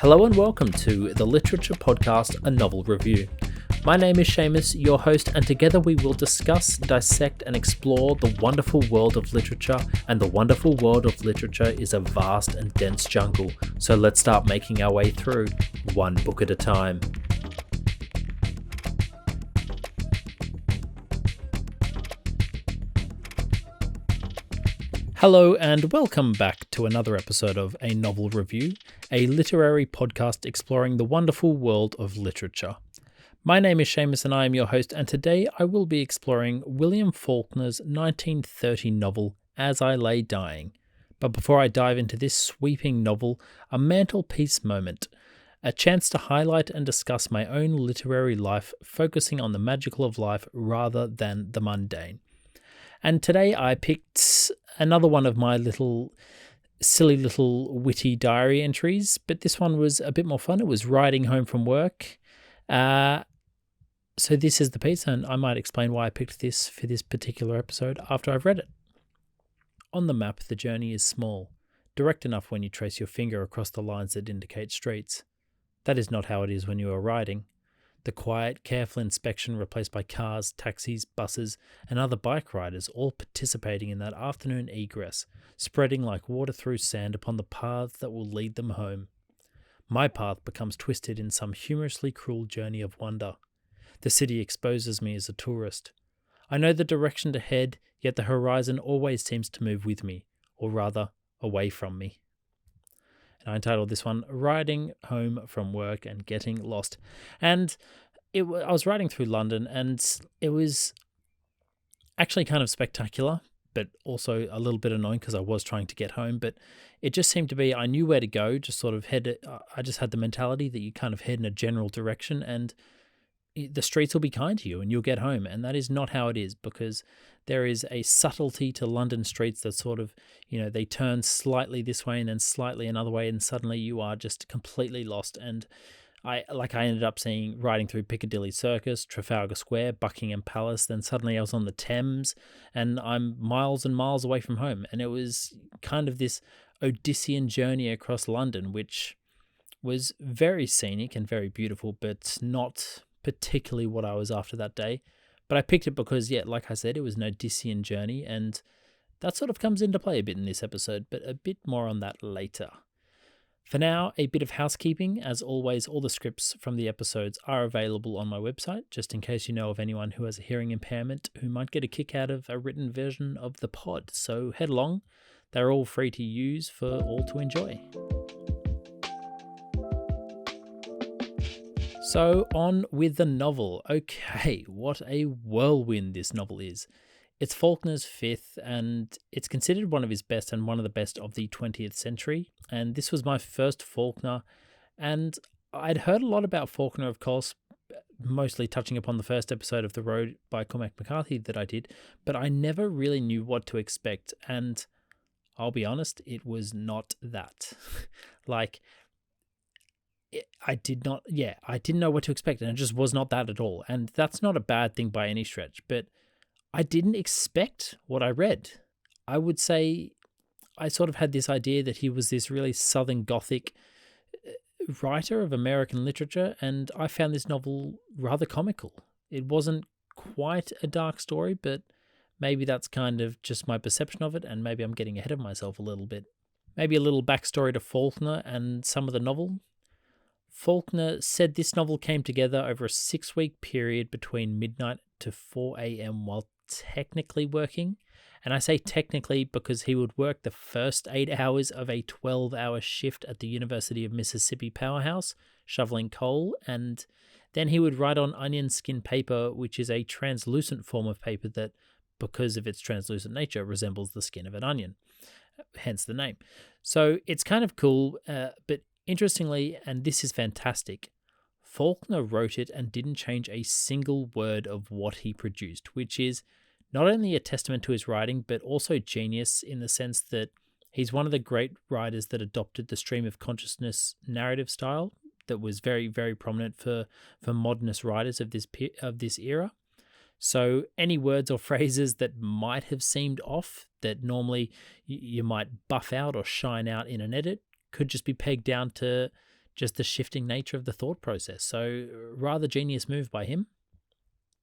Hello and welcome to the Literature Podcast, a novel review. My name is Seamus, your host, and together we will discuss, dissect, and explore the wonderful world of literature. And the wonderful world of literature is a vast and dense jungle. So let's start making our way through, one book at a time. Hello and welcome back to another episode of A Novel Review, a literary podcast exploring the wonderful world of literature. My name is Seamus and I am your host, and today I will be exploring William Faulkner's 1930 novel, As I Lay Dying. But before I dive into this sweeping novel, a mantelpiece moment, a chance to highlight and discuss my own literary life, focusing on the magical of life rather than the mundane. And today I picked another one of my silly little witty diary entries, but this one was a bit more fun. It was riding home from work. So this is the piece, and I might explain why I picked this for this particular episode after I've read it. On the map, the journey is small, direct enough when you trace your finger across the lines that indicate streets. That is not how it is when you are riding. The quiet, careful inspection replaced by cars, taxis, buses, and other bike riders all participating in that afternoon egress, spreading like water through sand upon the paths that will lead them home. My path becomes twisted in some humorously cruel journey of wonder. The city exposes me as a tourist. I know the direction to head, yet the horizon always seems to move with me, or rather, away from me. And I entitled this one, Riding Home from Work and Getting Lost. And I was riding through London, and it was actually kind of spectacular, but also a little bit annoying because I was trying to get home. But it just seemed to be, I knew where to go, just sort of I just had the mentality that you kind of head in a general direction, and the streets will be kind to you and you'll get home. And that is not how it is, because there is a subtlety to London streets that sort of, they turn slightly this way and then slightly another way, and suddenly you are just completely lost. And I ended up riding through Piccadilly Circus, Trafalgar Square, Buckingham Palace, then suddenly I was on the Thames and I'm miles and miles away from home. And it was kind of this Odyssean journey across London, which was very scenic and very beautiful, but not particularly what I was after that day. But I picked it because, like I said, it was an Odyssean journey, and that sort of comes into play a bit in this episode, but a bit more on that later. For now, a bit of housekeeping. As always, all the scripts from the episodes are available on my website, just in case you know of anyone who has a hearing impairment who might get a kick out of a written version of the pod. So head along. They're all free to use for all to enjoy. So on with the novel. Okay, what a whirlwind this novel is. It's Faulkner's fifth, and it's considered one of his best and one of the best of the 20th century. And this was my first Faulkner, and I'd heard a lot about Faulkner, of course, mostly touching upon the first episode of The Road by Cormac McCarthy that I did, but I never really knew what to expect, and I'll be honest, it was not that. I didn't know what to expect, and it just was not that at all. And that's not a bad thing by any stretch, but I didn't expect what I read. I would say I sort of had this idea that he was this really Southern Gothic writer of American literature, and I found this novel rather comical. It wasn't quite a dark story, but maybe that's kind of just my perception of it, and maybe I'm getting ahead of myself a little bit. Maybe a little backstory to Faulkner and some of the novel. Faulkner said this novel came together over a 6-week period between midnight to 4 a.m. while technically working. And I say technically because he would work the first 8 hours of a 12-hour shift at the University of Mississippi powerhouse, shoveling coal, and then he would write on onion skin paper, which is a translucent form of paper that, because of its translucent nature, resembles the skin of an onion, hence the name. So it's kind of cool, but interestingly, and this is fantastic, Faulkner wrote it and didn't change a single word of what he produced, which is not only a testament to his writing, but also genius in the sense that he's one of the great writers that adopted the stream of consciousness narrative style that was very, very prominent for modernist writers of this era. So any words or phrases that might have seemed off, that normally you might buff out or shine out in an edit, could just be pegged down to just the shifting nature of the thought process. So rather genius move by him.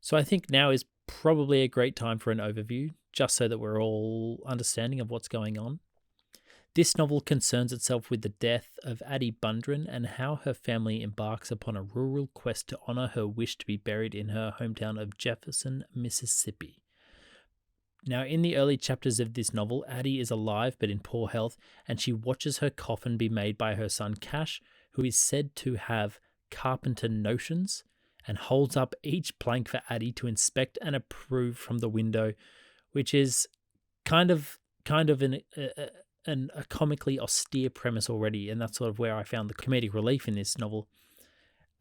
So I think now is probably a great time for an overview, just so that we're all understanding of what's going on. This novel concerns itself with the death of Addie Bundren and how her family embarks upon a rural quest to honour her wish to be buried in her hometown of Jefferson, Mississippi. Now, in the early chapters of this novel, Addie is alive but in poor health, and she watches her coffin be made by her son Cash, who is said to have carpenter notions, and holds up each plank for Addie to inspect and approve from the window, which is kind of a comically austere premise already, and that's sort of where I found the comedic relief in this novel.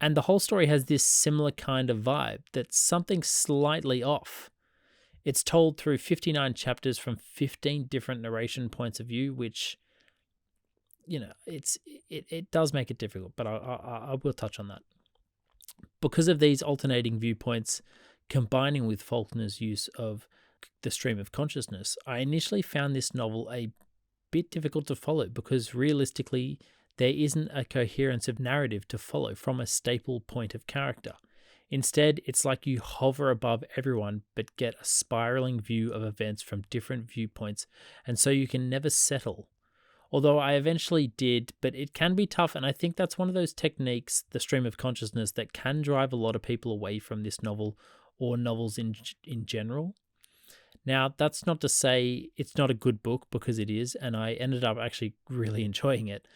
And the whole story has this similar kind of vibe, that's something slightly off. It's told through 59 chapters from 15 different narration points of view, which, it does make it difficult, but I will touch on that. Because of these alternating viewpoints, combining with Faulkner's use of the stream of consciousness, I initially found this novel a bit difficult to follow because realistically, there isn't a coherence of narrative to follow from a staple point of character. Instead, it's like you hover above everyone but get a spiraling view of events from different viewpoints, and so you can never settle. Although I eventually did, but it can be tough, and I think that's one of those techniques, the stream of consciousness, that can drive a lot of people away from this novel or novels in general. Now, that's not to say it's not a good book, because it is, and I ended up actually really enjoying it.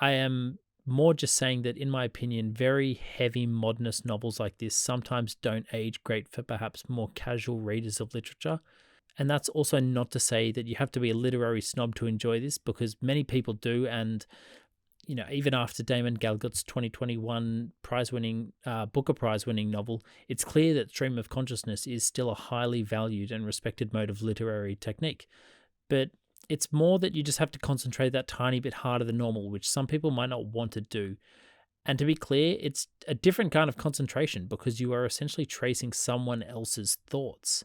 I am more just saying that, in my opinion, very heavy modernist novels like this sometimes don't age great for perhaps more casual readers of literature. And that's also not to say that you have to be a literary snob to enjoy this, because many people do. And, even after Damon Galgot's 2021 Booker Prize-winning novel, it's clear that stream of consciousness is still a highly valued and respected mode of literary technique. But it's more that you just have to concentrate that tiny bit harder than normal, which some people might not want to do. And to be clear, it's a different kind of concentration because you are essentially tracing someone else's thoughts.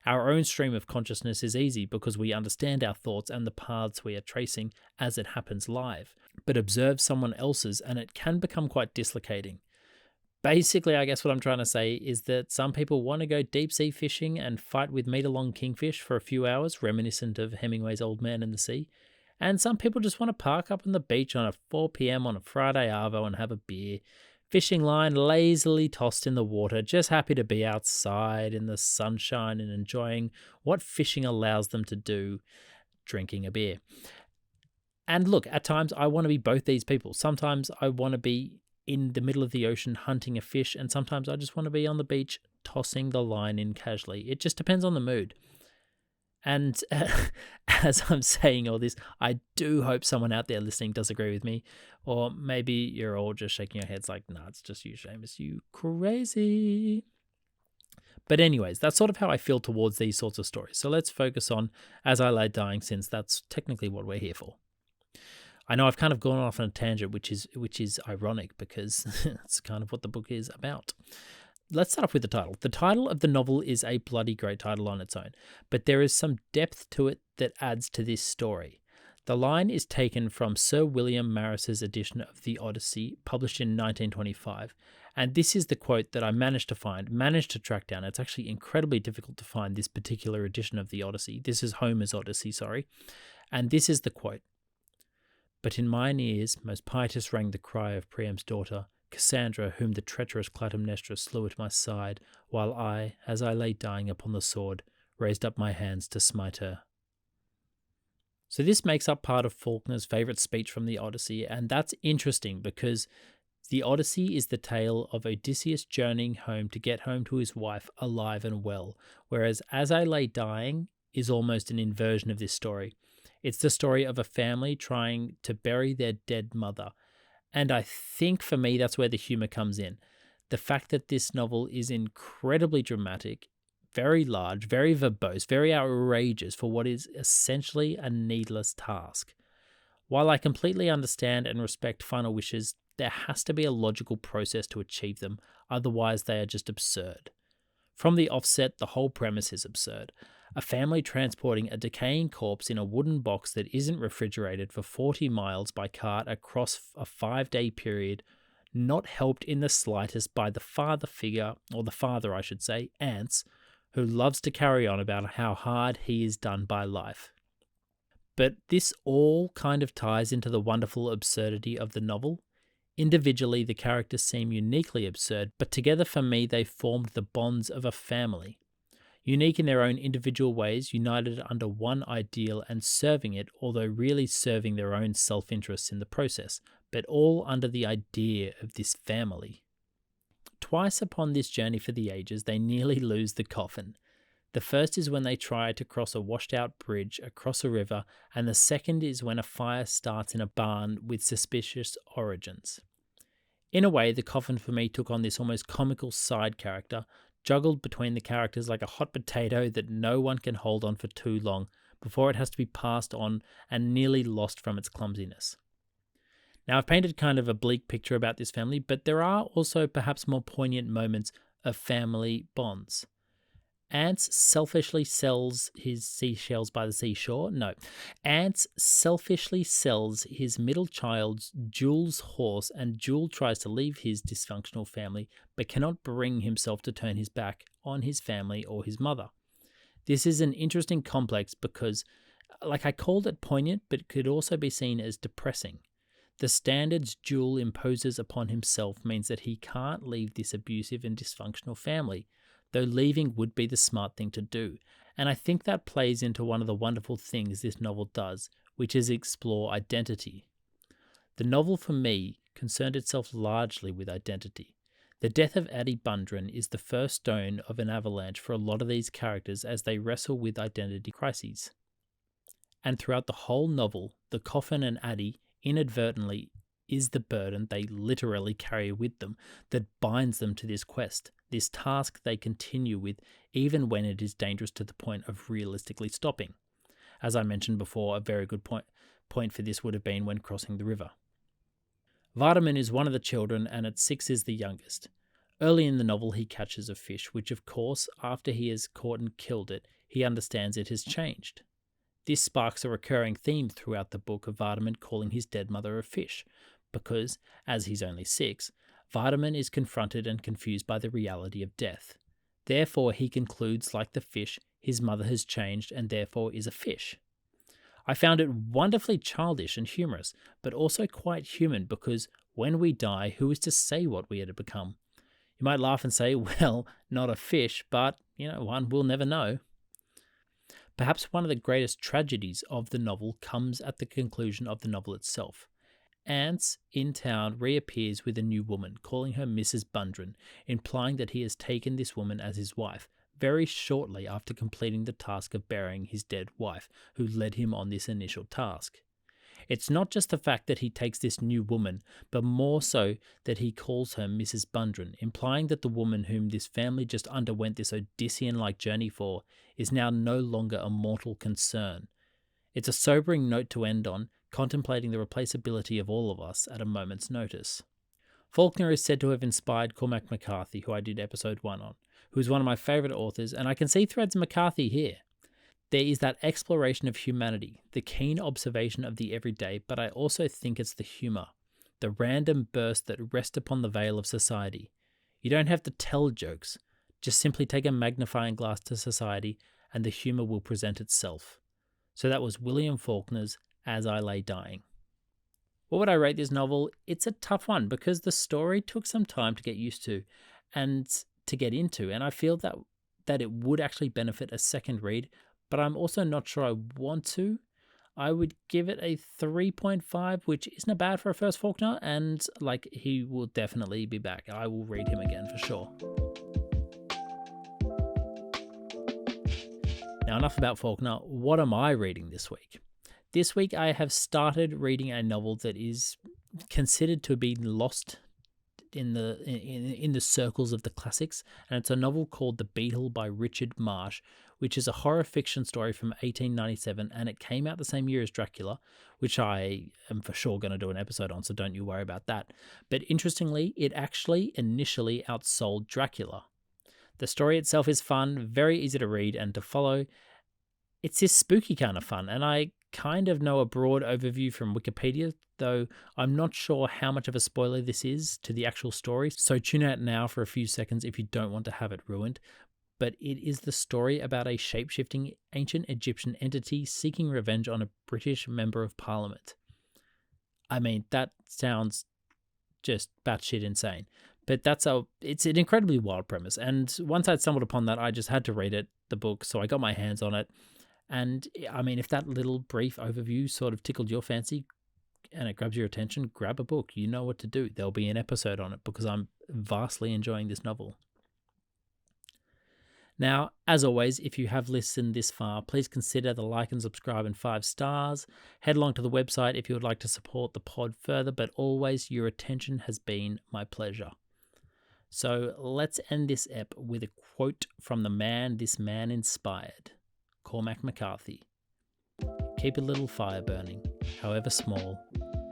Our own stream of consciousness is easy because we understand our thoughts and the paths we are tracing as it happens live. But observe someone else's and it can become quite dislocating. Basically, I guess what I'm trying to say is that some people want to go deep sea fishing and fight with meter-long kingfish for a few hours, reminiscent of Hemingway's Old Man and the Sea. And some people just want to park up on the beach on a 4 p.m. on a Friday arvo and have a beer. Fishing line lazily tossed in the water, just happy to be outside in the sunshine and enjoying what fishing allows them to do, drinking a beer. And look, at times I want to be both these people. Sometimes I want to be in the middle of the ocean hunting a fish, and sometimes I just want to be on the beach tossing the line in casually. It just depends on the mood. And as I'm saying all this, I do hope someone out there listening does agree with me. Or maybe you're all just shaking your heads like, nah, it's just you, Seamus, you crazy. But anyways, that's sort of how I feel towards these sorts of stories. So let's focus on As I Lay Dying, since that's technically what we're here for. I know I've kind of gone off on a tangent, which is ironic because it's kind of what the book is about. Let's start off with the title. The title of the novel is a bloody great title on its own, but there is some depth to it that adds to this story. The line is taken from Sir William Maris's edition of the Odyssey, published in 1925, and this is the quote that I managed to track down. It's actually incredibly difficult to find this particular edition of the Odyssey. This is Homer's Odyssey, and this is the quote. But in mine ears most piteous rang the cry of Priam's daughter, Cassandra, whom the treacherous Clytemnestra slew at my side, while I, as I lay dying upon the sword, raised up my hands to smite her. So this makes up part of Faulkner's favourite speech from the Odyssey, and that's interesting because the Odyssey is the tale of Odysseus journeying home to get home to his wife alive and well, whereas As I Lay Dying is almost an inversion of this story. It's the story of a family trying to bury their dead mother. And I think for me, that's where the humour comes in. The fact that this novel is incredibly dramatic, very large, very verbose, very outrageous for what is essentially a needless task. While I completely understand and respect final wishes, there has to be a logical process to achieve them, otherwise they are just absurd. From the offset, the whole premise is absurd. A family transporting a decaying corpse in a wooden box that isn't refrigerated for 40 miles by cart across a 5-day period, not helped in the slightest by the father figure, or the father I should say, Ants, who loves to carry on about how hard he is done by life. But this all kind of ties into the wonderful absurdity of the novel. Individually, the characters seem uniquely absurd, but together for me they formed the bonds of a family. Unique in their own individual ways, united under one ideal and serving it, although really serving their own self-interests in the process, but all under the idea of this family. Twice upon this journey for the ages, they nearly lose the coffin. The first is when they try to cross a washed-out bridge across a river, and the second is when a fire starts in a barn with suspicious origins. In a way, the coffin for me took on this almost comical side character, juggled between the characters like a hot potato that no one can hold on for too long before it has to be passed on and nearly lost from its clumsiness. Now, I've painted kind of a bleak picture about this family, but there are also perhaps more poignant moments of family bonds. Ants selfishly sells his seashells by the seashore. No. Ants selfishly sells his middle child's Jules' horse, and Jules tries to leave his dysfunctional family, but cannot bring himself to turn his back on his family or his mother. This is an interesting complex because, like I called it poignant, but it could also be seen as depressing. The standards Jules imposes upon himself means that he can't leave this abusive and dysfunctional family, though leaving would be the smart thing to do. And I think that plays into one of the wonderful things this novel does, which is explore identity. The novel, for me, concerned itself largely with identity. The death of Addie Bundren is the first stone of an avalanche for a lot of these characters as they wrestle with identity crises. And throughout the whole novel, the coffin and Addie inadvertently is the burden they literally carry with them that binds them to this quest, this task they continue with even when it is dangerous to the point of realistically stopping. As I mentioned before, a very good point for this would have been when crossing the river. Vardaman is one of the children, and at 6 is the youngest. Early in the novel he catches a fish, which of course, after he has caught and killed it, he understands it has changed. This sparks a recurring theme throughout the book of Vardaman calling his dead mother a fish, because, as he's only 6, Vardaman is confronted and confused by the reality of death. Therefore, he concludes, like the fish, his mother has changed and therefore is a fish. I found it wonderfully childish and humorous, but also quite human because when we die, who is to say what we are to become? You might laugh and say, well, not a fish, but, one will never know. Perhaps one of the greatest tragedies of the novel comes at the conclusion of the novel itself. Ants in town reappears with a new woman, calling her Mrs. Bundren, implying that he has taken this woman as his wife, very shortly after completing the task of burying his dead wife, who led him on this initial task. It's not just the fact that he takes this new woman, but more so that he calls her Mrs. Bundren, implying that the woman whom this family just underwent this Odyssean-like journey for is now no longer a mortal concern. It's a sobering note to end on, contemplating the replaceability of all of us at a moment's notice. Faulkner is said to have inspired Cormac McCarthy, who I did episode 1 on, who is one of my favourite authors, and I can see threads of McCarthy here. There is that exploration of humanity, the keen observation of the everyday, but I also think it's the humour, the random bursts that rest upon the veil of society. You don't have to tell jokes, just simply take a magnifying glass to society and the humour will present itself. So that was William Faulkner's As I Lay Dying. What would I rate this novel? It's a tough one because the story took some time to get used to and to get into, and I feel that it would actually benefit a second read, but I'm also not sure I want to. I would give it a 3.5, which isn't bad for a first Faulkner, and he will definitely be back. I will read him again for sure. Now, enough about Faulkner. What am I reading this week? This week I have started reading a novel that is considered to be lost in the circles of the classics, and it's a novel called The Beetle by Richard Marsh, which is a horror fiction story from 1897, and it came out the same year as Dracula, which I am for sure going to do an episode on, so don't you worry about that. But interestingly, it actually initially outsold Dracula. The story itself is fun, very easy to read and to follow, It's this spooky kind of fun, and I kind of know a broad overview from Wikipedia, though I'm not sure how much of a spoiler this is to the actual story, so tune out now for a few seconds if you don't want to have it ruined. But it is the story about a shape-shifting ancient Egyptian entity seeking revenge on a British member of parliament. I mean, that sounds just batshit insane. But it's an incredibly wild premise. And once I'd stumbled upon that, I just had to read it, the book, so I got my hands on it. And I mean, if that little brief overview sort of tickled your fancy and it grabs your attention, grab a book. You know what to do. There'll be an episode on it because I'm vastly enjoying this novel. Now, as always, if you have listened this far, please consider the like and subscribe and 5 stars. Head along to the website if you would like to support the pod further, but always your attention has been my pleasure. So let's end this ep with a quote from the man this man inspired, Cormac McCarthy. Keep a little fire burning, however small,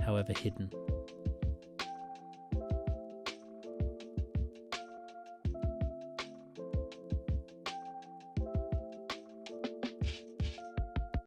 however hidden.